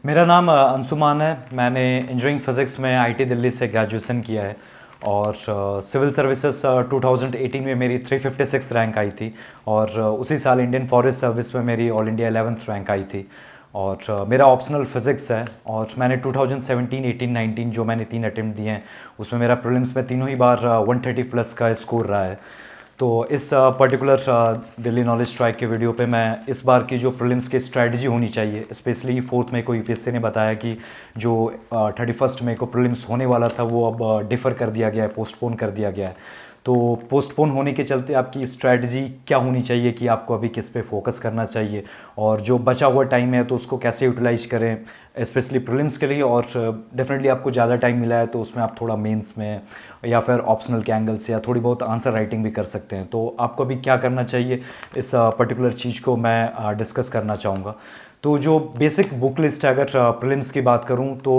मेरा नाम अंशुमान है। मैंने इंजीनियरिंग फिज़िक्स में आईटी दिल्ली से ग्रेजुएशन किया है और सिविल सर्विसेज 2018 में मेरी 356 रैंक आई थी और उसी साल इंडियन फॉरेस्ट सर्विस में मेरी ऑल इंडिया 11th रैंक आई थी। और मेरा ऑप्शनल फिज़िक्स है और मैंने 2017, 18, 19 जो मैंने 3 अटेम्प्ट दिए हैं उसमें मेरा प्रीलिम्स में तीनों ही बार 130 प्लस का स्कोर रहा है। तो इस पर्टिकुलर दिल्ली नॉलेज स्ट्राइक के वीडियो पे मैं इस बार की जो प्रीलिम्स की स्ट्रेटजी होनी चाहिए, स्पेशली 4 मई को यूपीएससी ने बताया कि जो 31 मई को प्रीलिम्स होने वाला था वो अब डिफ़र कर दिया गया है, पोस्टपोन कर दिया गया है। तो पोस्टपोन होने के चलते आपकी स्ट्रेटजी क्या होनी चाहिए कि आपको अभी किस पे फोकस करना चाहिए और जो बचा हुआ टाइम है तो उसको कैसे यूटिलाइज करें, स्पेशली प्रीलिम्स के लिए। और डेफिनेटली आपको ज़्यादा टाइम मिला है तो उसमें आप थोड़ा मेंस में या फिर ऑप्शनल के एंगल से या थोड़ी बहुत आंसर राइटिंग भी कर सकते हैं। तो आपको अभी क्या करना चाहिए, इस पर्टिकुलर चीज़ को मैं डिस्कस करना चाहूँगा। तो जो बेसिक बुक लिस्ट है, अगर प्रीलिम्स की बात करूं तो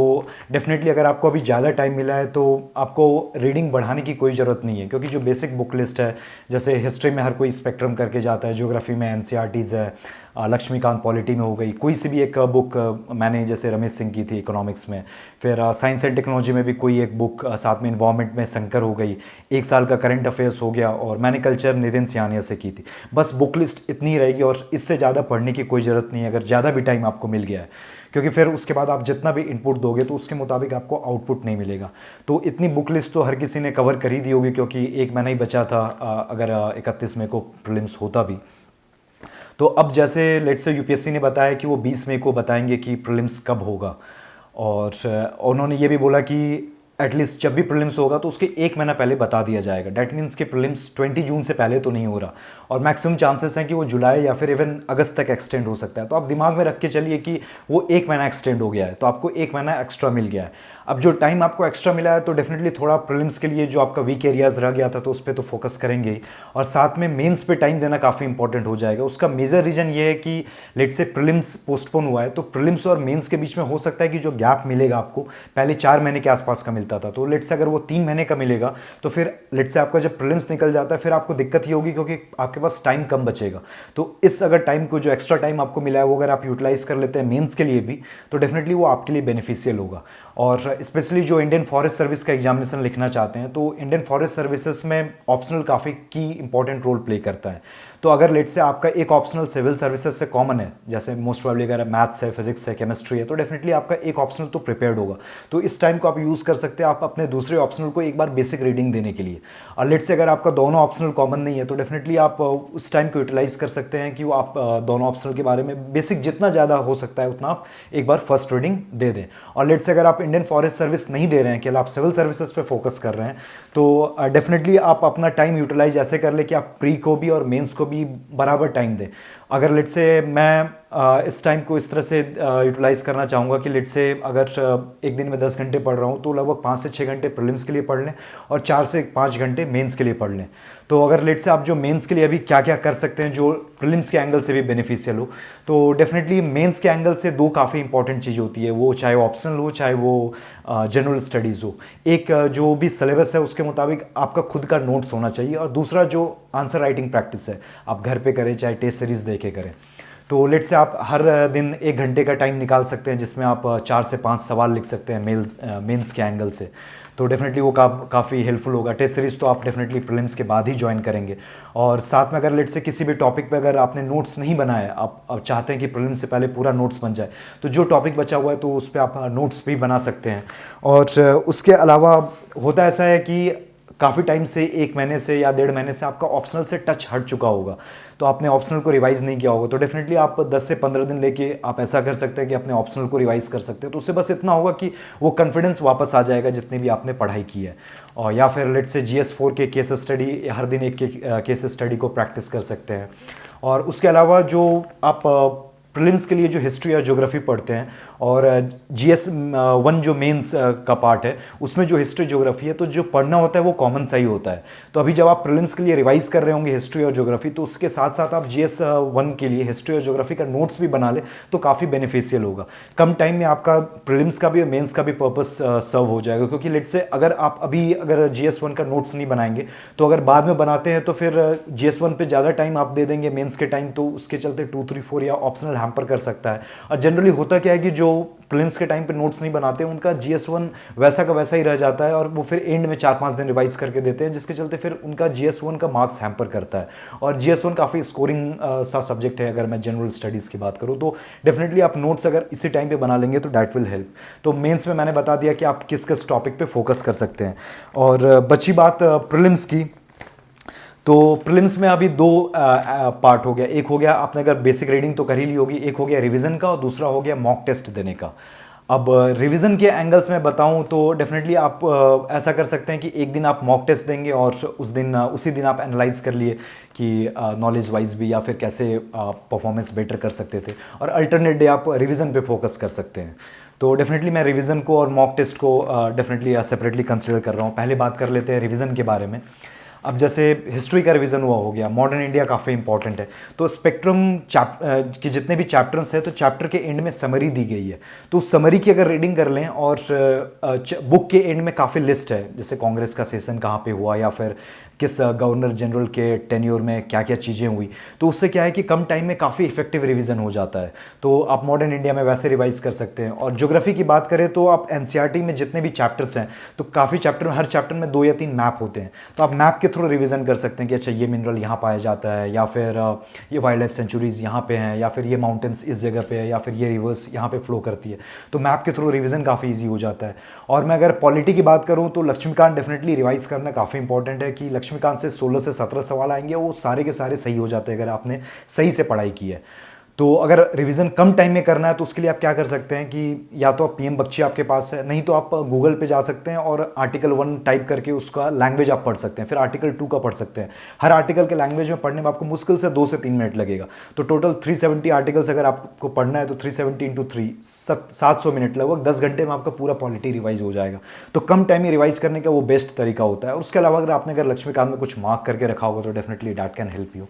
डेफिनेटली अगर आपको अभी ज़्यादा टाइम मिला है तो आपको रीडिंग बढ़ाने की कोई ज़रूरत नहीं है, क्योंकि जो बेसिक बुक लिस्ट है, जैसे हिस्ट्री में हर कोई स्पेक्ट्रम करके जाता है, ज्योग्राफी में एनसीईआरटीज़ है, लक्ष्मीकांत पॉलिटी में हो गई, कोई सी भी एक बुक मैंने जैसे रमेश सिंह की थी इकोनॉमिक्स में, फिर साइंस एंड टेक्नोलॉजी में भी कोई एक बुक, साथ में इन्वायरमेंट में शंकर हो गई, एक साल का करंट अफेयर्स हो गया, और मैंने कल्चर नितिन सियानिया से की थी। बस बुक लिस्ट इतनी ही रहेगी और इससे ज़्यादा पढ़ने की कोई ज़रूरत नहीं है अगर ज़्यादा भी टाइम आपको मिल गया है, क्योंकि फिर उसके बाद आप जितना भी इनपुट दोगे तो उसके मुताबिक आपको आउटपुट नहीं मिलेगा। तो इतनी बुक लिस्ट तो हर किसी ने कवर कर ही दी होगी, क्योंकि एक महीना ही बचा था अगर 31 मई को प्रीलिम्स होता भी। तो अब जैसे लेट्स से यूपीएससी ने बताया कि वो 20 मई को बताएंगे कि प्रीलिम्स कब होगा, और उन्होंने ये भी बोला कि एटलीस्ट जब भी प्रीलिम्स होगा तो उसके एक महीना पहले बता दिया जाएगा। डैट मीन्स कि प्रीलिम्स 20 जून से पहले तो नहीं हो रहा, और मैक्सिमम चांसेस हैं कि वो जुलाई या फिर इवन अगस्त तक एक्सटेंड हो सकता है। तो आप दिमाग में रख के चलिए कि वो एक महीना एक्सटेंड हो गया है, तो आपको एक महीना एक्स्ट्रा मिल गया है। अब जो टाइम आपको एक्स्ट्रा मिला है तो डेफिनेटली थोड़ा प्रीलिम्स के लिए जो आपका वीक एरियाज रह गया था तो उस पर तो फोकस करेंगे ही, और साथ में मेंस पे टाइम देना काफ़ी इंपॉर्टेंट हो जाएगा। उसका मेजर रीजन ये है कि लेट से प्रीलिम्स पोस्टपोन हुआ है तो प्रीलिम्स और मेंस के बीच में हो सकता है कि जो गैप मिलेगा आपको, पहले 4 महीने के आसपास का मिलता था, तो लेट से अगर वो 3 महीने का मिलेगा तो फिर लेट से आपका जब प्रीलिम्स निकल जाता है फिर आपको दिक्कत ही होगी, क्योंकि आपके पास टाइम कम बचेगा। तो इस अगर टाइम को, जो एक्स्ट्रा टाइम आपको मिला है, वो अगर आप यूटिलाइज कर लेते हैं मेंस के लिए भी तो डेफिनेटली वो आपके लिए बेनिफिशियल होगा। और स्पेशली जो इंडियन फॉरेस्ट सर्विस का एग्जामिनेशन लिखना चाहते हैं तो इंडियन फॉरेस्ट सर्विसेज में ऑप्शनल काफ़ी की इंपॉर्टेंट रोल प्ले करता है। तो अगर लेट से आपका एक ऑप्शनल सिविल सर्विसेज से कॉमन है, जैसे मोस्ट प्रोबेबली अगर मैथ्स है, फिजिक्स है, केमिस्ट्री है, तो डेफिनेटली आपका एक ऑप्शनल तो प्रिपेयर्ड होगा। तो इस टाइम को आप यूज़ कर सकते हैं आप अपने दूसरे ऑप्शनल को एक बार बेसिक रीडिंग देने के लिए। और लेट से अगर आपका दोनों ऑप्शनल कॉमन नहीं है तो डेफिनेटली आप उस टाइम को यूटिलाइज कर सकते हैं कि वो आप दोनों ऑप्शनल के बारे में बेसिक जितना ज़्यादा हो सकता है उतना आप एक बार फर्स्ट रीडिंग दे दें। और लेट से अगर आप इंडियन फॉरेस्ट सर्विस नहीं दे रहे हैं, केवल आप सिविल सर्विसेज पे फोकस कर रहे हैं, तो डेफिनेटली आप अपना टाइम यूटिलाइज ऐसे कर ले कि आप प्री को भी और मेंस को भी बराबर टाइम दें। अगर लेट से मैं इस टाइम को इस तरह से यूटिलाइज करना चाहूँगा कि लेट से अगर एक दिन में 10 घंटे पढ़ रहा हूँ तो लगभग 5 से 6 घंटे प्रीलिम्स के लिए पढ़ लें और 4 से 5 घंटे मेंस के लिए पढ़ लें। तो अगर लेट से आप जो मेंस के लिए अभी क्या क्या कर सकते हैं जो प्रीलिम्स के एंगल से भी बेनिफिशियल हो, तो डेफिनेटली मेंस के एंगल से दो काफ़ी इंपॉर्टेंट चीज़ होती है, वो चाहे वो ऑप्शनल हो चाहे वो जनरल स्टडीज़ हो। एक जो भी सिलेबस है उसके मुताबिक आपका खुद का नोट्स होना चाहिए, और दूसरा जो आंसर राइटिंग प्रैक्टिस है आप घर पे करें चाहे टेस्ट सीरीज़ दे के करें। तो लेट से आप हर दिन 1 घंटे का टाइम निकाल सकते हैं जिसमें आप 4 से 5 सवाल लिख सकते हैं मेंस के एंगल से, तो डेफिनेटली वो काफ़ी हेल्पफुल होगा। टेस्ट सीरीज़ तो आप डेफिनेटली प्रीलिम्स के बाद ही ज्वाइन करेंगे। और साथ में अगर लेट से किसी भी टॉपिक पे अगर आपने नोट्स नहीं बनाया, आप चाहते हैं कि प्रीलिम्स से पहले पूरा नोट्स बन जाए, तो जो टॉपिक बचा हुआ है तो उस पर आप नोट्स भी बना सकते हैं। और उसके अलावा होता ऐसा है कि काफ़ी टाइम से, 1 महीने से या 1.5 महीने से आपका ऑप्शनल से टच हट चुका होगा, तो आपने ऑप्शनल को रिवाइज़ नहीं किया होगा, तो डेफिनेटली आप 10 से 15 दिन लेके आप ऐसा कर सकते हैं कि अपने ऑप्शनल को रिवाइज कर सकते हैं। तो उससे बस इतना होगा कि वो कॉन्फिडेंस वापस आ जाएगा जितनी भी आपने पढ़ाई की है। और या फिर लेट से GS4 के केस स्टडी, हर दिन एक केस स्टडी को प्रैक्टिस कर सकते हैं। और उसके अलावा जो आप प्रीलिम्स के लिए जो हिस्ट्री और ज्योग्राफी पढ़ते हैं, और GS1 जो मेंस का पार्ट है उसमें जो हिस्ट्री ज्योग्राफी है, तो जो पढ़ना होता है वो कॉमन सा ही होता है। तो अभी जब आप प्रीलिम्स के लिए रिवाइज कर रहे होंगे हिस्ट्री और ज्योग्राफी, तो उसके साथ साथ आप GS1 के लिए हिस्ट्री और ज्योग्राफी का नोट्स भी बना ले तो काफ़ी बेनिफिशियल होगा। कम टाइम में आपका प्रीलिम्स का भी और मेंस का भी पर्पस सर्व हो जाएगा, क्योंकि लेट से अगर आप अभी अगर GS1 का नोट्स नहीं बनाएंगे तो अगर बाद में बनाते हैं तो फिर GS1 पे ज़्यादा टाइम आप दे देंगे मेंस के टाइम, तो उसके चलते 2, 3, 4 या ऑप्शनल हैम्पर कर सकता है। और जनरली होता क्या है कि जो प्रीलिम्स के टाइम पे नोट्स नहीं बनाते उनका GS1 वैसा का वैसा ही रह जाता है और वो फिर एंड में 4-5 दिन रिवाइज करके देते हैं, जिसके चलते फिर उनका GS1 का मार्क्स हैम्पर करता है। और GS1 काफ़ी स्कोरिंग सा सब्जेक्ट है अगर मैं जनरल स्टडीज़ की बात करूँ तो। डेफिनेटली आप नोट्स अगर इसी टाइम पे बना लेंगे तो डैट विल हेल्प। तो मेंस में मैंने बता दिया कि आप किस किस टॉपिक पे फोकस कर सकते हैं। और बची बात प्रीलिम्स की, तो प्रीलिम्स में अभी दो पार्ट हो गया। एक हो गया आपने अगर बेसिक रीडिंग तो कर ही ली होगी, एक हो गया रिवीजन का और दूसरा हो गया मॉक टेस्ट देने का। अब रिवीजन के एंगल्स में बताऊं तो डेफिनेटली आप ऐसा कर सकते हैं कि एक दिन आप मॉक टेस्ट देंगे और उसी दिन आप एनालाइज कर लिए कि नॉलेज वाइज भी या फिर कैसे परफॉर्मेंस बेटर कर सकते थे, और अल्टरनेट डे आप रिवीजन पे फोकस कर सकते हैं। तो डेफिनेटली मैं रिवीजन को और मॉक टेस्ट को डेफिनेटली सेपरेटली कंसिडर कर रहा हूँ। पहले बात कर लेते हैं रिवीजन के बारे में। अब जैसे हिस्ट्री का रिवीजन हुआ हो गया, मॉडर्न इंडिया काफ़ी इंपॉर्टेंट है, तो स्पेक्ट्रम के जितने भी चैप्टर्स हैं तो चैप्टर के एंड में समरी दी गई है, तो उस समरी की अगर रीडिंग कर लें और बुक के एंड में काफ़ी लिस्ट है, जैसे कांग्रेस का सेशन कहाँ पे हुआ या फिर किस गवर्नर जनरल के टेन्योर में क्या क्या चीज़ें हुई, तो उससे क्या है कि कम टाइम में काफ़ी इफेक्टिव रिवीजन हो जाता है। तो आप मॉडर्न इंडिया में वैसे रिवाइज कर सकते हैं। और ज्योग्राफी की बात करें तो आप एनसीईआरटी में जितने भी चैप्टर्स हैं तो काफ़ी चैप्टर में, हर चैप्टर में 2 या 3 मैप होते हैं, तो आप मैप के थ्रू रिवीजन कर सकते हैं कि अच्छा ये मिनरल यहाँ पाया जाता है, या फिर ये वाइल्ड लाइफ सेंचुरीज यहाँ पे हैं, या फिर ये माउंटेन्स इस जगह पे है, या फिर ये रिवर्स यहाँ पे फ्लो करती है, तो मैप के थ्रू रिवीजन काफ़ी ईजी हो जाता है। और मैं अगर पॉलिटी की बात करूँ तो लक्ष्मीकांत डेफिनेटली रिवाइज करना काफ़ी इंपॉर्टेंट है, कि लक्ष्मीकांत से 16 से 17 सवाल आएंगे, वो सारे के सारे सही हो जाते हैं अगर आपने सही से पढ़ाई की है। तो अगर रिवीजन कम टाइम में करना है तो उसके लिए आप क्या कर सकते हैं कि या तो आप PM बख्शी आपके पास है, नहीं तो आप गूगल पे जा सकते हैं और आर्टिकल 1 टाइप करके उसका लैंग्वेज आप पढ़ सकते हैं, फिर आर्टिकल 2 का पढ़ सकते हैं। हर आर्टिकल के लैंग्वेज में पढ़ने में आपको मुश्किल से 2 से 3 मिनट लगेगा, तो टोटल 370 आर्टिकल्स अगर आपको पढ़ना है तो 370 इंटू 3 700 मिनट, लगभग 10 घंटे में आपका पूरा पॉलिटी रिवाइज हो जाएगा। तो कम टाइम में रिवाइज करने का वो बेस्ट तरीका होता है। उसके अलावा अगर आपने लक्ष्मीकांत में कुछ मार्क करके रखा होगा तो definitely that can help you.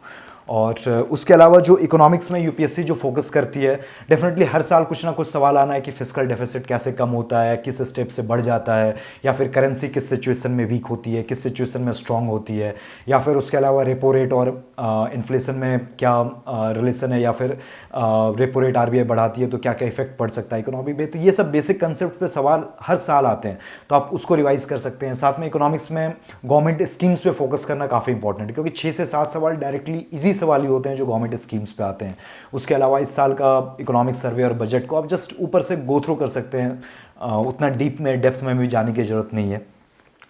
और उसके अलावा जो इकोनॉमिक्स में यूपीएससी जो फोकस करती है, डेफिनेटली हर साल कुछ ना कुछ सवाल आना है कि फिस्कल डेफिसिट कैसे कम होता है, किस स्टेप से बढ़ जाता है, या फिर करेंसी किस सिचुएशन में वीक होती है, किस सिचुएशन में स्ट्रांग होती है, या फिर उसके अलावा रेपो रेट और इन्फ्लेशन में क्या रिलेशन है, या फिर रेपो रेट आरबीआई बढ़ाती है तो क्या क्या इफेक्ट पड़ सकता है इकोनॉमी पे। तो ये सब बेसिक कंसेप्ट पे सवाल हर साल आते हैं, तो आप उसको रिवाइज कर सकते हैं। साथ में इकोनॉमिक्स में गवर्नमेंट स्कीम्स पे फोकस करना काफ़ी इंपॉर्टेंट है, क्योंकि 6 से 7 सवाल डायरेक्टली ईजी सवाल ही होते हैं जो गवर्नमेंट स्कीम्स पे आते हैं। उसके अलावा इस साल का इकोनॉमिक सर्वे और बजट को आप जस्ट ऊपर से गो थ्रू कर सकते हैं, उतना डीप में डेप्थ में भी जाने की ज़रूरत नहीं है,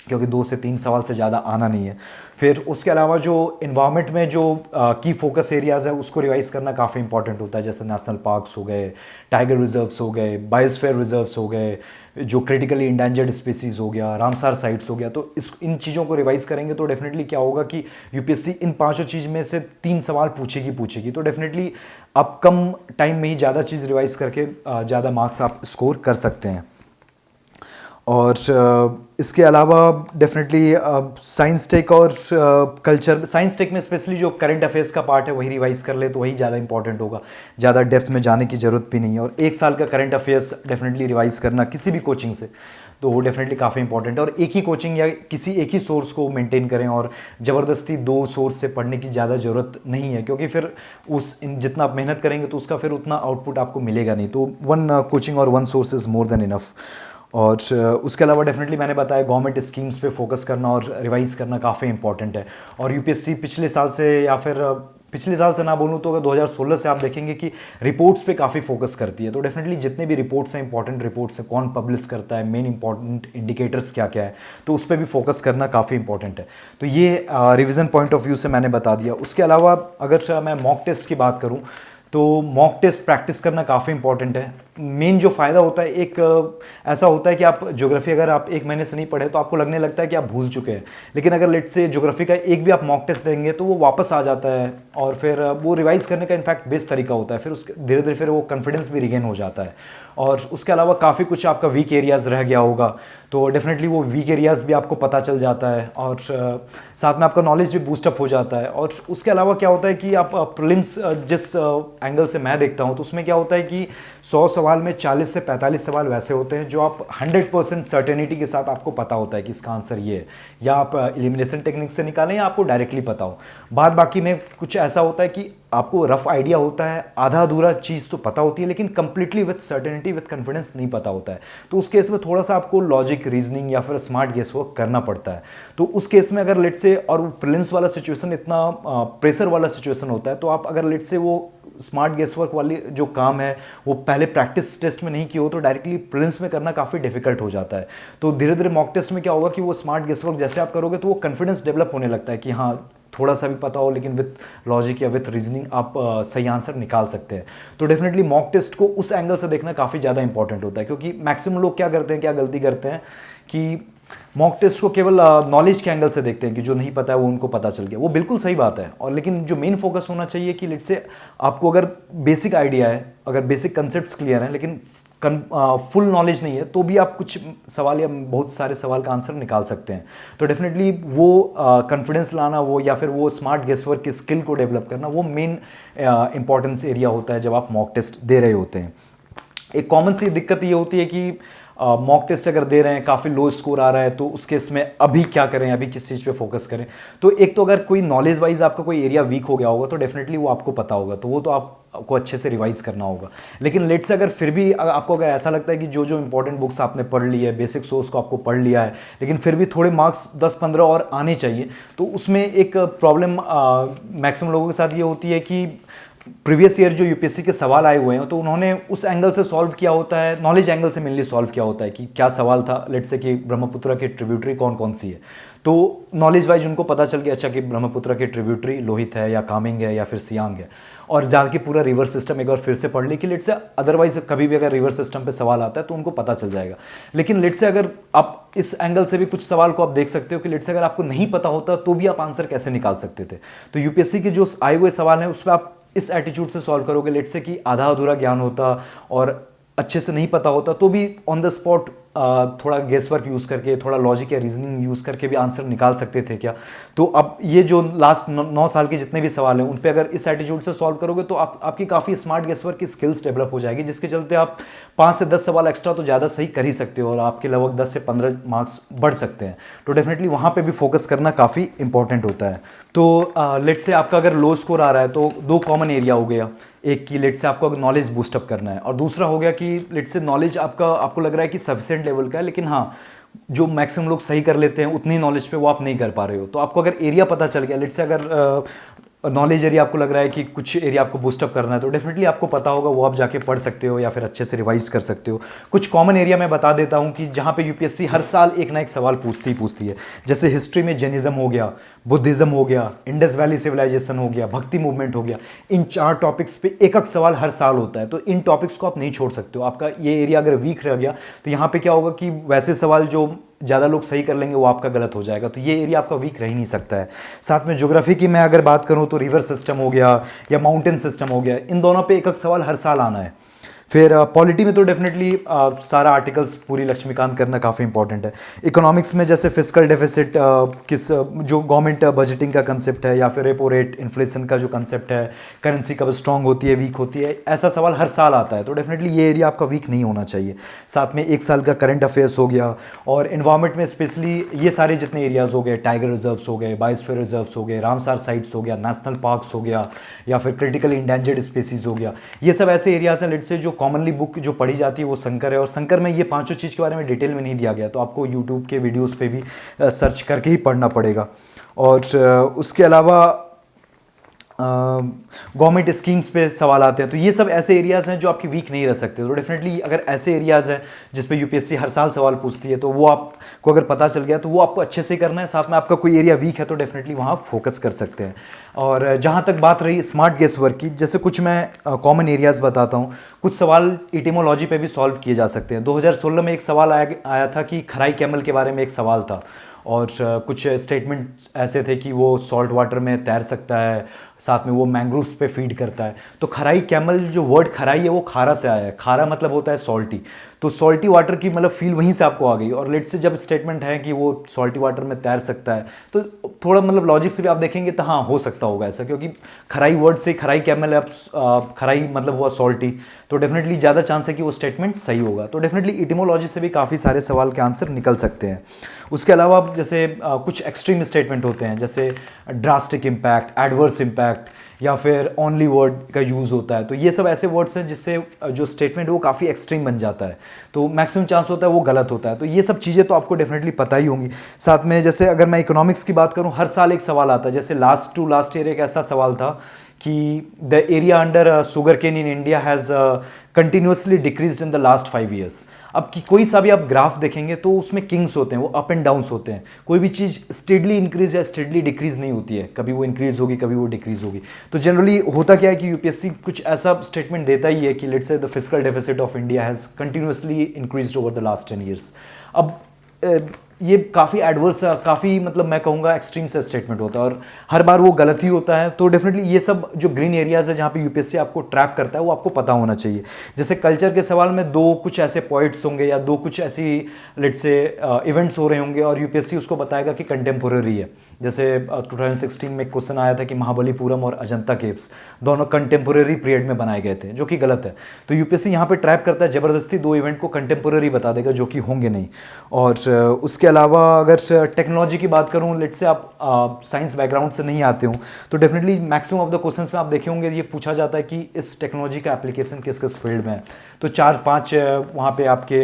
क्योंकि 2 से 3 सवाल से ज़्यादा आना नहीं है। फिर उसके अलावा जो इन्वायरमेंट में जो की फोकस एरियाज़ है उसको रिवाइज करना काफ़ी इंपॉर्टेंट होता है, जैसे नेशनल पार्क्स हो गए, टाइगर रिजर्व्स हो गए, बायोस्फीयर रिजर्व्स हो गए, जो क्रिटिकली इंडेंजर्ड स्पीसीज हो गया, रामसार साइट्स हो गया। तो इन चीज़ों को रिवाइज करेंगे तो डेफिनेटली क्या होगा कि यूपीएससी इन 5 चीज़ में से 3 सवाल पूछेगी, तो डेफिनेटली आप कम टाइम में ही ज़्यादा चीज़ रिवाइज करके ज़्यादा मार्क्स आप स्कोर कर सकते हैं। और इसके अलावा डेफिनेटली साइंस टेक और कल्चर, साइंस टेक में स्पेशली जो करंट अफेयर्स का पार्ट है वही रिवाइज कर ले तो वही ज़्यादा इंपॉर्टेंट होगा, ज़्यादा डेप्थ में जाने की ज़रूरत भी नहीं है। और 1 साल का करंट अफेयर्स डेफिनेटली रिवाइज करना किसी भी कोचिंग से, तो वो डेफिनेटली काफ़ी इंपॉर्टेंट है। और एक ही कोचिंग या किसी एक ही सोर्स को मेंटेन करें, और ज़बरदस्ती 2 सोर्स से पढ़ने की ज़्यादा ज़रूरत नहीं है, क्योंकि फिर जितना आप मेहनत करेंगे तो उसका फिर उतना आउटपुट आपको मिलेगा नहीं। तो 1 कोचिंग और 1 source is more than enough. और उसके अलावा डेफिनेटली मैंने बताया गवर्नमेंट स्कीम्स पे फोकस करना और रिवाइज करना काफ़ी इंपॉर्टेंट है। और यूपीएससी पिछले साल से, या फिर पिछले साल से ना बोलूँ तो अगर 2016 से आप देखेंगे कि रिपोर्ट्स पे काफ़ी फोकस करती है। तो डेफिनेटली जितने भी रिपोर्ट्स हैं, इंपॉर्टेंट रिपोर्ट्स हैं, कौन पब्लिश करता है, मेन इंपॉर्टेंट इंडिकेटर्स क्या क्या है, तो उस पर भी फोकस करना काफ़ी इंपॉर्टेंट है। तो ये रिवीजन पॉइंट ऑफ व्यू से मैंने बता दिया। उसके अलावा अगर मैं मॉक टेस्ट की बात करूँ तो मॉक टेस्ट प्रैक्टिस करना काफ़ी इंपॉर्टेंट है। मेन जो फ़ायदा होता है, एक ऐसा होता है कि आप ज्योग्राफी अगर आप 1 महीने से नहीं पढ़े तो आपको लगने लगता है कि आप भूल चुके हैं, लेकिन अगर लेट से ज्योग्राफी का एक भी आप मॉक टेस्ट देंगे तो वो वापस आ जाता है, और फिर वो रिवाइज करने का इनफैक्ट बेस्ट तरीका होता है। फिर उसके धीरे धीरे फिर वो कॉन्फिडेंस भी रिगेन हो जाता है। और उसके अलावा काफ़ी कुछ आपका वीक एरियाज़ रह गया होगा, तो डेफिनेटली वो वीक एरियाज़ भी आपको पता चल जाता है, और साथ में आपका नॉलेज भी बूस्टअप हो जाता है। और उसके अलावा क्या होता है कि आप प्रीलिम्स जिस एंगल से मैं देखता हूँ तो उसमें क्या होता है कि 100 सवाल में 40 से 45 सवाल वैसे होते हैं जो आप 100% सर्टेनिटी के साथ आपको पता होता है कि इसका आंसर ये है, या आप एलिमिनेशन टेक्निक से निकालें या आपको डायरेक्टली पता हो। बाद बाकी में कुछ ऐसा होता है कि आपको रफ आइडिया होता है, आधा अधूरा चीज़ तो पता होती है, लेकिन completely with certainty with confidence नहीं पता होता है। तो उस केस में थोड़ा सा आपको लॉजिक, रीजनिंग या फिर स्मार्ट गेस वर्क करना पड़ता है। तो उस केस में अगर लेट से, और प्रीलिम्स वाला सिचुएशन इतना प्रेशर वाला सिचुएशन होता है, तो आप अगर लेट से वो स्मार्ट गेस वर्क वाली जो काम है वो पहले प्रैक्टिस टेस्ट में नहीं किया हो तो डायरेक्टली प्रीलिम्स में करना काफ़ी डिफिकल्ट हो जाता है। तो धीरे धीरे मॉक टेस्ट में क्या होगा कि वो स्मार्ट गेस वर्क जैसे आप करोगे तो वो कॉन्फिडेंस डेवलप होने लगता है कि हाँ थोड़ा सा भी पता हो, लेकिन विथ लॉजिक या विथ रीजनिंग आप सही आंसर निकाल सकते हैं। तो डेफिनेटली मॉक टेस्ट को उस एंगल से देखना काफ़ी ज़्यादा इंपॉर्टेंट होता है, क्योंकि मैक्सिमम लोग क्या करते हैं, क्या गलती करते हैं कि मॉक टेस्ट को केवल नॉलेज के एंगल से देखते हैं कि जो नहीं पता है वो उनको पता चल गया। वो बिल्कुल सही बात है, और लेकिन जो मेन फोकस होना चाहिए कि लेट से आपको अगर बेसिक आइडिया है, अगर बेसिक कंसेप्ट क्लियर हैं, लेकिन फुल नॉलेज नहीं है, तो भी आप कुछ सवाल या बहुत सारे सवाल का आंसर निकाल सकते हैं। तो डेफिनेटली वो कॉन्फिडेंस लाना, वो या फिर वो स्मार्ट गेस वर्क की स्किल को डेवलप करना, वो मेन इंपॉर्टेंस एरिया होता है जब आप मॉक टेस्ट दे रहे होते हैं। एक कॉमन सी दिक्कत ये होती है कि मॉक टेस्ट अगर दे रहे हैं, काफ़ी लो स्कोर आ रहा है, तो उस केस में अभी क्या करें, अभी किस चीज़ पे फोकस करें। तो एक तो अगर कोई नॉलेज वाइज आपका कोई एरिया वीक हो गया होगा तो डेफिनेटली वो आपको पता होगा, तो वो तो आपको अच्छे से रिवाइज करना होगा। लेकिन लेट से अगर फिर भी आपको अगर ऐसा लगता है कि जो जो इंपॉर्टेंट बुक्स आपने पढ़ ली है, बेसिक सोर्स को आपको पढ़ लिया है, लेकिन फिर भी थोड़े मार्क्स 10-15 और आने चाहिए, तो उसमें एक प्रॉब्लम मैक्सिमम लोगों के साथ ये होती है कि प्रीवियस ईयर जो यूपीएससी के सवाल आए हुए हैं तो उन्होंने उस एंगल से सॉल्व किया होता है, नॉलेज एंगल से मेनली सॉल्व किया होता है कि क्या सवाल था, लेट से कि ब्रह्मपुत्र की ट्रिब्यूटरी कौन कौन सी है। तो नॉलेज वाइज उनको पता चल गया अच्छा कि ब्रह्मपुत्र की ट्रिब्यूटरी लोहित है या कामेंग है या फिर सियांग है, और जाके पूरा रिवर सिस्टम एक बार फिर से पढ़ ली कि लेट से अदरवाइज कभी भी अगर रिवर सिस्टम पे सवाल आता है तो उनको पता चल जाएगा। लेकिन लेट से अगर आप इस एंगल से भी कुछ सवाल को आप देख सकते हो कि लेट से अगर आपको नहीं पता होता तो भी आप आंसर कैसे निकाल सकते थे। तो यूपीएससी के जो आए हुए सवाल हैं उस पर आप इस एटीट्यूड से सॉल्व करोगे, लेट से कि आधा अधूरा ज्ञान होता और अच्छे से नहीं पता होता तो भी ऑन द स्पॉट थोड़ा गेस वर्क यूज़ करके, थोड़ा लॉजिक या रीजनिंग यूज़ करके भी आंसर निकाल सकते थे क्या। तो अब ये जो लास्ट 9 साल के जितने भी सवाल हैं उन पे अगर इस एटीट्यूड से सॉल्व करोगे तो आपकी काफ़ी स्मार्ट गेस वर्क की स्किल्स डेवलप हो जाएगी, जिसके चलते आप 5 से 10 सवाल एक्स्ट्रा तो ज़्यादा सही कर ही सकते हो और आपके लगभग 10 से 15 मार्क्स बढ़ सकते हैं। तो डेफिनेटली वहाँ पर भी फोकस करना काफ़ी इंपॉर्टेंट होता है। तो लेट से आपका अगर लो स्कोर आ रहा है तो 2 कॉमन एरिया हो गया, एक की लेट से आपको नॉलेज बूस्टअप करना है, और दूसरा हो गया कि लेट से नॉलेज आपको लग रहा है कि सफिशिएंट लेवल का है, लेकिन हाँ जो मैक्सिमम लोग सही कर लेते हैं उतनी नॉलेज पे वो आप नहीं कर पा रहे हो। तो आपको अगर एरिया पता चल गया, लेट से अगर नॉलेज एरिया आपको लग रहा है कि कुछ एरिया आपको बूस्टअप करना है, तो डेफिनेटली आपको पता होगा, वो आप जाके पढ़ सकते हो या फिर अच्छे से रिवाइज कर सकते हो। कुछ कॉमन एरिया मैं बता देता हूँ कि जहाँ पे यूपीएससी हर साल एक ना एक सवाल पूछती है। जैसे हिस्ट्री में जैनिज्म हो गया, बुद्धिज्म हो गया, इंडस वैली सिविलाइजेशन हो गया, भक्ति मूवमेंट हो गया, इन 4 टॉपिक्स पे एक सवाल हर साल होता है। तो इन टॉपिक्स को आप नहीं छोड़ सकते हो। आपका ये एरिया अगर वीक रह गया तो यहाँ पे क्या होगा कि वैसे सवाल जो ज़्यादा लोग सही कर लेंगे वो आपका गलत हो जाएगा, तो ये एरिया आपका वीक रह ही नहीं सकता है। साथ में ज्योग्राफी की मैं अगर बात करूँ तो रिवर सिस्टम हो गया या माउंटेन सिस्टम हो गया, इन दोनों पे एक सवाल हर साल आना है। फिर पॉलिटी में तो डेफिनेटली सारा आर्टिकल्स पूरी लक्ष्मीकांत करना काफ़ी इंपॉर्टेंट है। इकोनॉमिक्स में जैसे फिस्कल डेफिसिट, जो गवर्नमेंट बजटिंग का कंसेप्ट है, या फिर रेपो रेट, इन्फ्लेशन का जो कंसेप्ट है, करेंसी कब स्ट्रांग होती है, वीक होती है, ऐसा सवाल हर साल आता है। तो डेफिनेटली ये एरिया आपका वीक नहीं होना चाहिए। साथ में 1 साल का करंट अफेयर्स हो गया, और इन्वायरमेंट में स्पेशली ये सारे जितने एरियाज़ हो गए, टाइगर रिजर्व्स हो गए, बायोस्फीयर रिजर्व्स हो गए, रामसार साइट्स हो गया, नेशनल पार्क्स हो गया, या फिर क्रिटिकली इंडेंजर्ड स्पीसीज हो गया, ये सब ऐसे एरियाज हैं लेट से जो कॉमनली बुक जो पढ़ी जाती है वो संकर है। और संकर में ये 5 चीज़ के बारे में डिटेल में नहीं दिया गया, तो आपको यूट्यूब के वीडियोस पे भी सर्च करके ही पढ़ना पड़ेगा। और उसके अलावा गवर्नमेंट स्कीम्स पे सवाल आते हैं। तो ये सब ऐसे एरियाज़ हैं जो आपकी वीक नहीं रह सकते। तो डेफिनेटली अगर ऐसे एरियाज़ हैं जिस पे यूपीएससी हर साल सवाल पूछती है, तो वो आपको अगर पता चल गया तो वो आपको अच्छे से करना है। साथ में आपका कोई एरिया वीक है तो डेफिनेटली वहाँ आप फोकस कर सकते हैं। और जहाँ तक बात रही स्मार्ट गेस वर्क की, जैसे कुछ मैं कॉमन एरियाज़ बताता हूँ। कुछ सवाल इटिमोलॉजी पे भी सॉल्व किए जा सकते हैं। 2016 में एक सवाल आया था कि खराई कैमल के बारे में एक सवाल था, और कुछ स्टेटमेंट ऐसे थे कि वो सॉल्ट वाटर में तैर सकता है, साथ में वो मैंग्रोव्स पे फीड करता है। तो खराई कैमल, जो वर्ड खराई है वो खारा से आया है। खारा मतलब होता है सॉल्टी, तो सॉल्टी वाटर की मतलब फील वहीं से आपको आ गई। और लेट से जब स्टेटमेंट है कि वो सॉल्टी वाटर में तैर सकता है, तो थोड़ा मतलब लॉजिक से भी आप देखेंगे तो हाँ हो सकता होगा ऐसा, क्योंकि खराई वर्ड से खराई कैमल है, खराई मतलब हुआ सॉल्टी, तो डेफिनेटली ज़्यादा चांस है कि वो स्टेटमेंट सही होगा। तो डेफिनेटली इटिमोलॉजी से भी काफ़ी सारे सवाल के आंसर निकल सकते हैं। उसके अलावा जैसे कुछ एक्सट्रीम स्टेटमेंट होते हैं, जैसे ड्रास्टिक इम्पैक्ट, एडवर्स इम्पैक्ट, या फिर ओनली वर्ड का यूज़ होता है। तो ये सब ऐसे वर्ड्स हैं जिससे जो स्टेटमेंट है वो काफ़ी एक्सट्रीम बन जाता है, तो मैक्सिमम चांस होता है वो गलत होता है। तो ये सब चीज़ें तो आपको डेफिनेटली पता ही होंगी। साथ में जैसे अगर मैं इकोनॉमिक्स की बात करूँ, हर साल एक सवाल आता है। जैसे लास्ट ईयर एक ऐसा सवाल था कि the area under sugar cane in India has continuously decrease in the last 5 years. अब कि कोई सा भी आप ग्राफ देखेंगे तो उसमें किंग्स होते हैं, वो अप एंड डाउन्स होते हैं। कोई भी चीज़ स्टेडली इंक्रीज या स्टेडली डिक्रीज नहीं होती है, कभी वो इंक्रीज होगी कभी वो डिक्रीज होगी। तो जनरली होता क्या है कि यूपीएससी कुछ ऐसा स्टेटमेंट देता ही है कि let's say the fiscal deficit of India has continuously increase over the last 10 years. अब ये काफ़ी एडवर्स, काफ़ी मतलब मैं कहूँगा एक्सट्रीम से स्टेटमेंट होता है और हर बार वो गलत ही होता है। तो डेफिनेटली ये सब जो ग्रीन एरियाज़ है जहाँ पे यूपीएससी आपको ट्रैप करता है वो आपको पता होना चाहिए। जैसे कल्चर के सवाल में दो कुछ ऐसे पॉइंट्स होंगे या दो कुछ ऐसी लेट्स से इवेंट्स हो रहे होंगे और यूपीएससी उसको बताएगा कि कंटेम्पोररी है। जैसे 2016 में क्वेश्चन आया था कि महाबलीपुरम और अजंता केव्स दोनों कंटेम्पोररी पीरियड में बनाए गए थे, जो कि गलत है। तो यूपीएससी यहाँ पे ट्रैप करता है, ज़बरदस्ती दो इवेंट को कंटेम्पोररी बता देगा जो कि होंगे नहीं। और उसके अलावा अगर टेक्नोलॉजी की बात करूँ, लेट्स से आप साइंस बैकग्राउंड से नहीं आते हो तो definitely maximum of the questions में आप देखे होंगे ये पूछा जाता है कि इस टेक्नोलॉजी का एप्लीकेशन किस किस फील्ड में है। तो 4-5 वहाँ पे आपके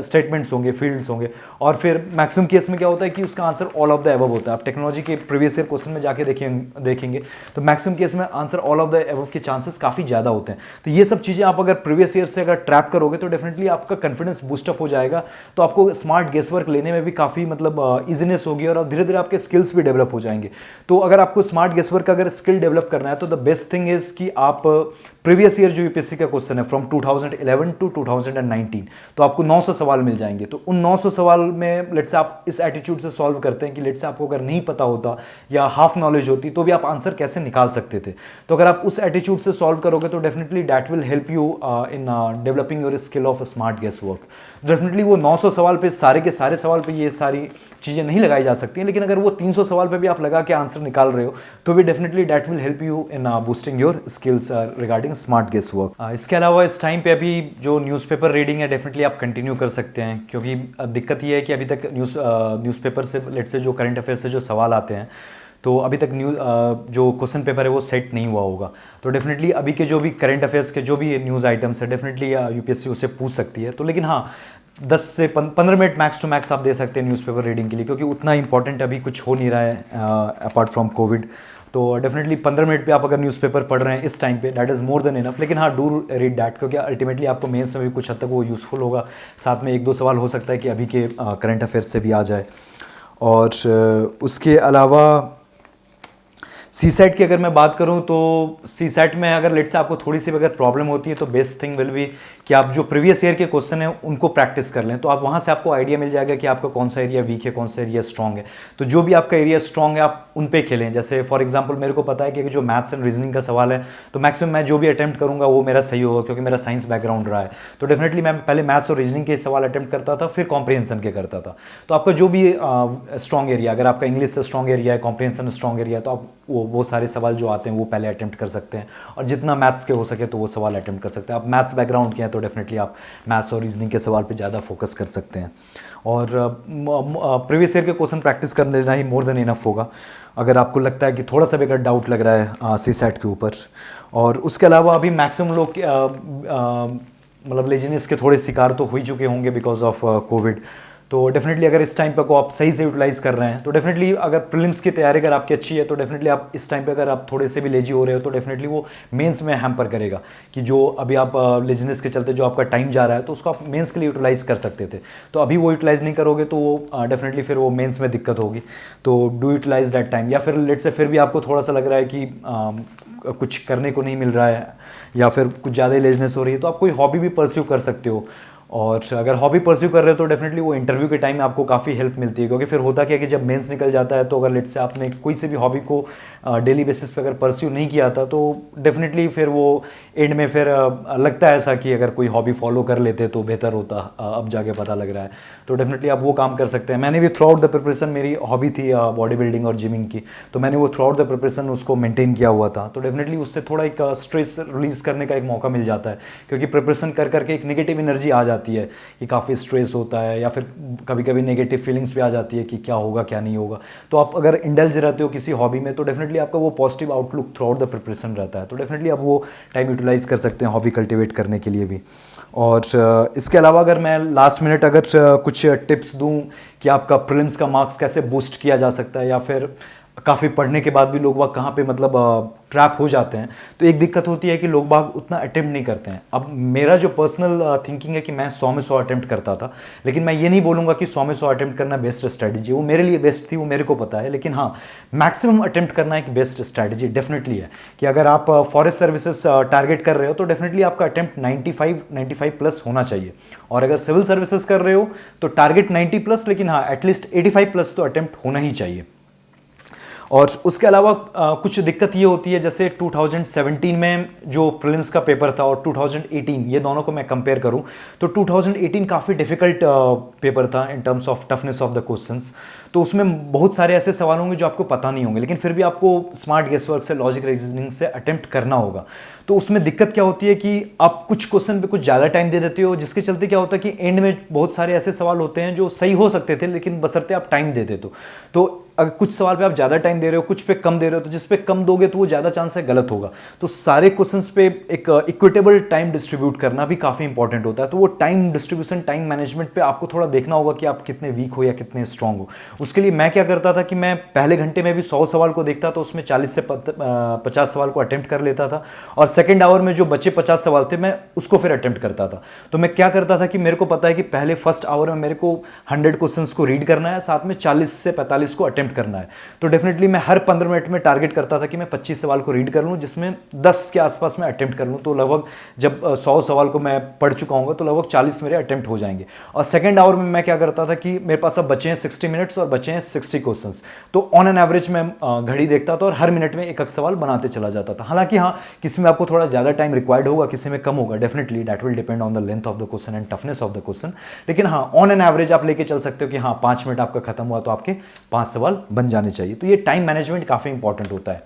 स्टेटमेंट्स होंगे, फील्ड्स होंगे और फिर मैक्सिमम केस में क्या होता है कि उसका answer all of the above होता है। आप टेक्नोलॉजी के प्रीवियस ईयर क्वेश्चन में जाके देखेंगे तो मैक्सिमम केस में answer all of the above के चांसेस काफ़ी ज़्यादा होते हैं। तो ये सब चीज़ें आप अगर प्रीवियस ईयर से अगर ट्रैप करोगे तो डेफिनेटली आपका कॉन्फिडेंस बूस्टअप हो जाएगा। तो आपको स्मार्ट गेस वर्क लेने में भी काफ़ी मतलब ईजीनेस होगी और धीरे धीरे आपके स्किल्स भी डेवलप हो जाएंगे। तो अगर आपको स्मार्ट गेस वर्क का अगर स्किल डेवलप करना है तो द बेस्ट थिंग इज कि आप प्रीवियस ईयर जो यूपीएससी का क्वेश्चन है फ्रॉम 2011 टू 2019, तो आपको 900 सवाल मिल जाएंगे। तो उन 900 सवाल में लेट्स से आप इस एटीट्यूड से सॉल्व करते हैं कि लेट्स से आपको अगर नहीं पता होता या हाफ नॉलेज होती तो भी आप आंसर कैसे निकाल सकते थे। तो अगर आप उस एटीट्यूड से सॉल्व करोगे तो definitely that will help you in developing your skill of smart guess work. Definitely वो 900 सवाल पे सारे के सारे सवाल पे ये सारी चीज़ें नहीं लगाई जा सकती हैं, लेकिन अगर वो 300 सवाल पे भी आप लगा के आंसर निकाल रहे हो तो भी definitely that will help you in boosting your skills regarding smart guess work. इसके अलावा इस टाइम पे अभी जो न्यूज़पेपर रीडिंग है डेफिनेटली आप कंटिन्यू कर सकते हैं, क्योंकि दिक्कत ये है कि अभी तक न्यूज़पेपर से लेट्स से जो करंट अफेयर से जो सवाल आते हैं तो अभी तक जो क्वेश्चन पेपर है वो सेट नहीं हुआ होगा। तो डेफिनेटली अभी के जो भी करंट अफेयर्स के जो भी न्यूज़ आइटम्स है डेफिनेटली यूपीएससी उससे पूछ सकती है। तो लेकिन हाँ 10 से 15 मिनट मैक्स टू मैक्स आप दे सकते हैं न्यूज़पेपर रीडिंग के लिए, क्योंकि उतना इंपॉर्टेंट अभी कुछ हो नहीं रहा है अपार्ट फ्रॉम कोविड। तो डेफिनेटली 15 मिनट पे आप अगर न्यूज़पेपर पढ़ रहे हैं इस टाइम पे that is more than enough. लेकिन हाँ डू रीड दैट, क्योंकि अल्टीमेटली आपको मेंस में भी कुछ हद तक वो यूज़फुल होगा। साथ में 1-2 सवाल हो सकता है कि अभी के करंट अफेयर से भी आ जाए। और उसके अलावा सीसेट की अगर मैं बात करूं तो सीसेट में अगर लेट्स से आपको थोड़ी सी अगर प्रॉब्लम होती है तो बेस्ट थिंग विल बी कि आप जो प्रीवियस ईयर के क्वेश्चन हैं उनको प्रैक्टिस कर लें। तो आप वहां से आपको आइडिया मिल जाएगा कि आपका कौन सा एरिया वीक है, कौन सा एरिया स्ट्रॉन्ग है। तो जो भी आपका एरिया स्ट्रॉन्ग है आप उन पे खेलें। जैसे फॉर एग्जांपल मेरे को पता है कि जो मैथ्स एंड रीजनिंग का सवाल है तो मैक्सिमम मैं जो भी अटैम्प्ट करूंगा वो मेरा सही होगा, क्योंकि मेरा साइंस बैकग्राउंड रहा है। तो डेफिनेटली मैं पहले मैथ्स और रीजनिंग के सवाल अटैम्प्ट करता था, फिर कॉम्प्रिहेंशन के करता था। तो आपका जो भी स्ट्रॉन्ग एरिया, अगर आपका इंग्लिश से स्ट्रॉन्ग एरिया है, कॉम्प्रिहेंशन स्ट्रॉन्ग एरिया है, तो आप वो सारे सवाल जो आते हैं वो पहले अटैम्प्ट कर सकते हैं। और जितना मैथ्स के हो सके तो वो सवाल अटैम्प्ट कर सकते हैं। आप मैथ्स बैकग्राउंड के हैं तो डेफिनेटली आप मैथ्स और रीजनिंग के सवाल पे ज़्यादा फोकस कर सकते हैं। और प्रीवियस ईयर के क्वेश्चन प्रैक्टिस कर लेना ही मोर देन इनफ होगा, अगर आपको लगता है कि थोड़ा सा भी अगर डाउट लग रहा है सीसेट के ऊपर। और उसके अलावा अभी मैक्सिमम लोग मतलब लेजीनेस के थोड़े शिकार तो हो ही चुके होंगे बिकॉज ऑफ कोविड। तो डेफिनेटली अगर इस टाइम पे को आप सही से यूटिलाइज कर रहे हैं तो डेफिनेटली अगर प्रीलिम्स की तैयारी अगर आपकी अच्छी है तो डेफिनेटली आप इस टाइम पे अगर आप थोड़े से भी लेजी हो रहे हो तो डेफिनेटली वो मेंस में हैम्पर करेगा कि जो अभी आप लेजीनेस के चलते जो आपका टाइम जा रहा है तो उसको आप मेंस के लिए यूटिलाइज कर सकते थे। तो अभी वो यूटिलाइज नहीं करोगे तो वो डेफिनेटली फिर वो मेंस में दिक्कत होगी। तो डू यूटिलाइज दैट टाइम। या फिर लेट से फिर भी आपको थोड़ा सा लग रहा है कि कुछ करने को नहीं मिल रहा है या फिर कुछ ज़्यादा ही लेजनेस हो रही है तो आप कोई हॉबी भी परस्यू कर सकते हो। और अगर हॉबी परस्यू कर रहे हो तो डेफिनेटली वो इंटरव्यू के टाइम में आपको काफ़ी हेल्प मिलती है, क्योंकि फिर होता क्या है कि जब मेंस निकल जाता है तो अगर लेट से आपने कोई से भी हॉबी को डेली बेसिस पे अगर परस्यू नहीं किया था तो डेफिनेटली फिर वो एंड में फिर लगता है ऐसा कि अगर कोई हॉबी फॉलो कर लेते तो बेहतर होता। अब जाके पता लग रहा है तो डेफिनेटली आप वो काम कर सकते हैं। मैंने भी थ्रू आउट द प्रिपरेशन, मेरी हॉबी थी बॉडी बिल्डिंग और जिमिंग की, तो मैंने वो थ्रू आउट द प्रिपरेशन उसको मेंटेन किया हुआ था। तो डेफिनेटली उससे थोड़ा एक स्ट्रेस रिलीज करने का एक मौका मिल जाता है, क्योंकि प्रिपरेशन कर करके एक नेगेटिव एनर्जी आ जाती जाती है कि काफ़ी स्ट्रेस होता है, या फिर कभी कभी नेगेटिव फीलिंग्स भी आ जाती है कि क्या होगा क्या नहीं होगा। तो आप अगर इंडल्ज रहते हो किसी हॉबी में तो डेफिनेटली आपका वो positive outlook through out the preparation रहता है। तो डेफिनेटली आप वो टाइम यूटिलाइज़ कर सकते हैं हॉबी कल्टिवेट करने के लिए भी। और इसके अलावा अगर मैं लास्ट मिनट अगर कुछ टिप्स दूं कि आपका प्रीलिम्स का मार्क्स कैसे बूस्ट किया जा सकता है, या फिर काफ़ी पढ़ने के बाद भी लोग बाग कहाँ पे मतलब ट्रैप हो जाते हैं, तो एक दिक्कत होती है कि लोग बाग उतना अटेम्प्ट नहीं करते हैं। अब मेरा जो पर्सनल थिंकिंग है कि मैं 100 में 100 अटेम्प्ट करता था, लेकिन मैं ये नहीं बोलूँगा कि 100 में 100 अटेम्प्ट करना बेस्ट स्ट्रैटेजी, वो मेरे लिए बेस्ट थी, वो मेरे को पता है। लेकिन हाँ, मैक्सिमम अटेम्प्ट करना एक बेस्ट स्ट्रैटेजी डेफिनेटली है कि अगर आप फॉरेस्ट सर्विसेज टारगेट कर रहे हो तो डेफिनेटली आपका अटेम्प्ट 95 प्लस होना चाहिए। और अगर सिविल सर्विसेज कर रहे हो तो टारगेट 90 प्लस, लेकिन हाँ एटलीस्ट 85 प्लस तो अटेम्प्ट होना ही चाहिए। और उसके अलावा कुछ दिक्कत ये होती है, जैसे 2017 में जो प्रीलिम्स का पेपर था और 2018, ये दोनों को मैं कंपेयर करूं तो 2018 काफ़ी डिफिकल्ट पेपर था in terms of toughness of the questions. तो उसमें बहुत सारे ऐसे सवाल होंगे जो आपको पता नहीं होंगे, लेकिन फिर भी आपको स्मार्ट गेस वर्क से, लॉजिक रीजनिंग से अटेम्प्ट करना होगा। तो उसमें दिक्कत क्या होती है कि आप कुछ क्वेश्चन पे कुछ ज़्यादा टाइम दे देते हो, जिसके चलते क्या होता है कि एंड में बहुत सारे ऐसे सवाल होते हैं जो सही हो सकते थे, लेकिन बशर्ते आप टाइम दे देते हो। तो अगर कुछ सवाल पे आप ज़्यादा टाइम दे रहे हो, कुछ पे कम दे रहे हो, तो जिस पे कम दोगे तो वो ज़्यादा चांस है गलत होगा। तो सारे क्वेश्चंस पे एक इक्विटेबल टाइम डिस्ट्रीब्यूट करना भी काफ़ी इंपॉर्टेंट होता है। तो वो टाइम डिस्ट्रीब्यूशन, टाइम मैनेजमेंट पे आपको थोड़ा देखना होगा कि आप कितने वीक हो या कितने स्ट्रांग हो। उसके लिए मैं क्या करता था कि मैं पहले घंटे में भी 100 सवाल को देखता था, उसमें 40 से 50 सवाल को अटेम्प्ट कर लेता था, और सेकेंड आवर में जो बचे 50 सवाल थे मैं उसको फिर अटेम्प्ट करता था। तो मैं क्या करता था कि मेरे को पता है कि पहले फर्स्ट आवर में मेरे को 100 क्वेश्चंस को रीड करना है, साथ में 40 से 45 को अटेम्प्ट करना है। तो डेफिनेटली मैं हर 15 मिनट में टारगेट करता था कि मैं 25 सवाल को रीड कर लूँ, जिसमें 10 के आसपास मैं अटेम्प्ट कर लूँ। तो लगभग जब 100 सवाल को मैं पढ़ चुका हूँ तो लगभग 40 मेरे अटेम्प्ट हो जाएंगे। और सेकेंड आवर में मैं क्या करता था कि मेरे पास अब बचे हैं 60 मिनट्स और बचे हैं 60 क्वेश्चंस। तो ऑन एन एवरेज मैं घड़ी देखता था और हर मिनट में एक एक सवाल बनाते चला जाता था। हालांकि हाँ, किसी में आपको थोड़ा ज़्यादा टाइम रिक्वायर्ड होगा, किसी में कम होगा, definitely that will depend on the length of the question and toughness of the question. लेकिन हाँ, ऑन एन एवरेज आप लेके चल सकते हो कि हाँ 5 मिनट आपका खत्म हुआ तो आपके 5 सवाल बन जाने चाहिए। तो ये टाइम मैनेजमेंट काफ़ी इंपॉर्टेंट होता है।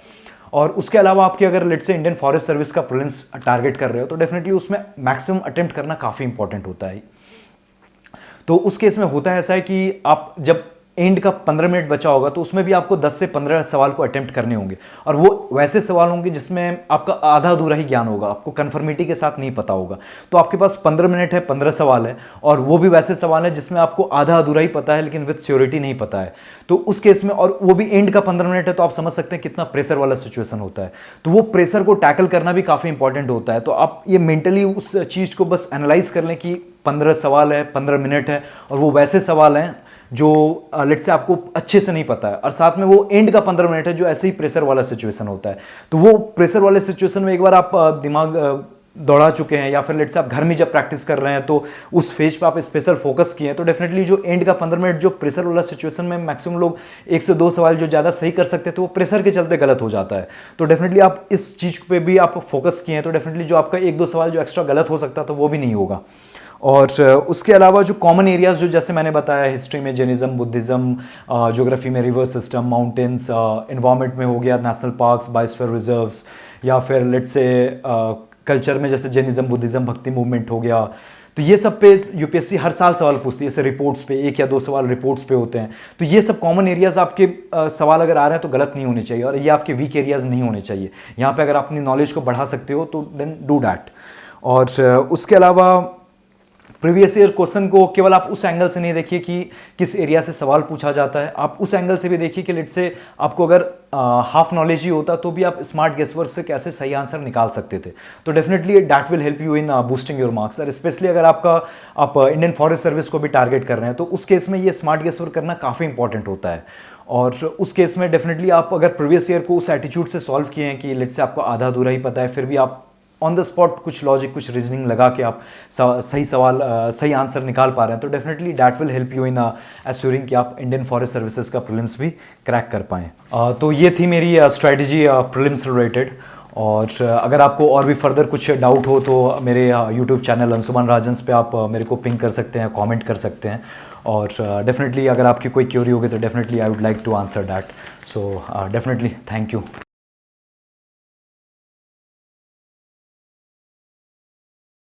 और उसके अलावा आपके अगर let's say Indian forest service का प्रीलिम्स टारगेट कर रहे हो तो डेफिनेटली उसमें मैक्सिमम अटेम्प्ट करना काफ़ी इंपॉर्टेंट होता है। तो उस केस में होता है ऐसा है कि आप जब एंड का 15 मिनट बचा होगा तो उसमें भी आपको 10 से 15 सवाल को अटेम्प्ट करने होंगे, और वो वैसे सवाल होंगे जिसमें आपका आधा अधूरा ही ज्ञान होगा, आपको कन्फर्मिटी के साथ नहीं पता होगा। तो आपके पास 15 मिनट है, 15 सवाल है, और वो भी वैसे सवाल है जिसमें आपको आधा अधूरा ही पता है लेकिन विद श्योरिटी नहीं पता है। तो उस केस में, और वो भी एंड का 15 मिनट है, तो आप समझ सकते हैं कितना प्रेशर वाला सिचुएशन होता है। तो वो प्रेशर को टैकल करना भी काफ़ी इंपॉर्टेंट होता है। तो आप ये मेंटली उस चीज़ को बस एनालाइज कर लें कि 15 सवाल है, 15 मिनट है, और वो वैसे सवाल हैं जो लेट्स से आपको अच्छे से नहीं पता है, और साथ में वो एंड का 15 मिनट है जो ऐसे ही प्रेशर वाला सिचुएशन होता है। तो वो प्रेशर वाले सिचुएशन में एक बार आप दिमाग दौड़ा चुके हैं, या फिर लेट्स से आप घर में जब प्रैक्टिस कर रहे हैं तो उस फेज पे आप स्पेशल फोकस किए हैं, तो डेफिनेटली जो एंड का 15 मिनट जो प्रेशर वाला सिचुएशन में मैक्सिमम लोग 1 से 2 सवाल जो ज़्यादा सही कर सकते थे वो प्रेशर के चलते गलत हो जाता है। तो डेफिनेटली आप इस चीज़ पे भी आप फोकस किए हैं, तो डेफिनेटली जो आपका 1-2 सवाल जो एक्स्ट्रा गलत हो सकता था वो भी नहीं होगा। और उसके अलावा जो कॉमन एरियाज जो जैसे मैंने बताया, हिस्ट्री में जैनिज्म, बुद्धिज़्म, ज्योग्राफी में रिवर सिस्टम, माउंटेन्स, इन्वायरमेंट में हो गया नेशनल पार्क्स, बायोस्फीयर रिजर्व्स, या फिर लेट्स से कल्चर में जैसे जैनिज्म, बुद्धिज़्म, भक्ति मूवमेंट हो गया। तो ये सब पे यूपीएससी हर साल सवाल पूछती है, जैसे रिपोर्ट्स पे 1 या 2 सवाल रिपोर्ट्स पे होते हैं। तो ये सब कॉमन एरियाज आपके सवाल अगर आ रहे हैं तो गलत नहीं होने चाहिए, और ये आपके वीक एरियाज नहीं होने चाहिए। यहाँ पे अगर आप अपनी नॉलेज को बढ़ा सकते हो तो देन डू डैट। और उसके अलावा प्रीवियस ईयर क्वेश्चन को केवल आप उस एंगल से नहीं देखिए कि किस एरिया से सवाल पूछा जाता है, आप उस एंगल से भी देखिए कि लेट्स से आपको अगर हाफ नॉलेज ही होता तो भी आप स्मार्ट गेस वर्क से कैसे सही आंसर निकाल सकते थे। तो definitely that will help you in boosting your marks. और स्पेशली अगर आप इंडियन फॉरेस्ट सर्विस को भी टारगेट कर रहे हैं तो उस केस में ये स्मार्ट गेस वर्क करना काफ़ी इंपॉर्टेंट होता है। और उस केस में डेफिनेटली आप अगर प्रीवियस ईयर को उस एटीट्यूड से सॉल्व किए हैं कि लेट्स से आपको आधा अधूरा ही पता है, फिर भी आप ऑन द स्पॉट कुछ लॉजिक, कुछ रीजनिंग लगा के आप सही आंसर निकाल पा रहे हैं, तो definitely that will help you in assuring कि आप इंडियन फॉरेस्ट सर्विसेज का प्रीलिम्स भी क्रैक कर पाएँ। तो ये थी मेरी स्ट्रैटेजी प्रीलिम्स रिलेटेड। और अगर आपको और भी फर्दर कुछ डाउट हो तो मेरे यूट्यूब चैनल अंशुमान राजन्स पे आप मेरे को पिंग कर सकते हैं, कमेंट कर सकते हैं। और डेफिनेटली अगर आपकी कोई क्यूरी होगी तो definitely I would like to answer that. So definitely thank you.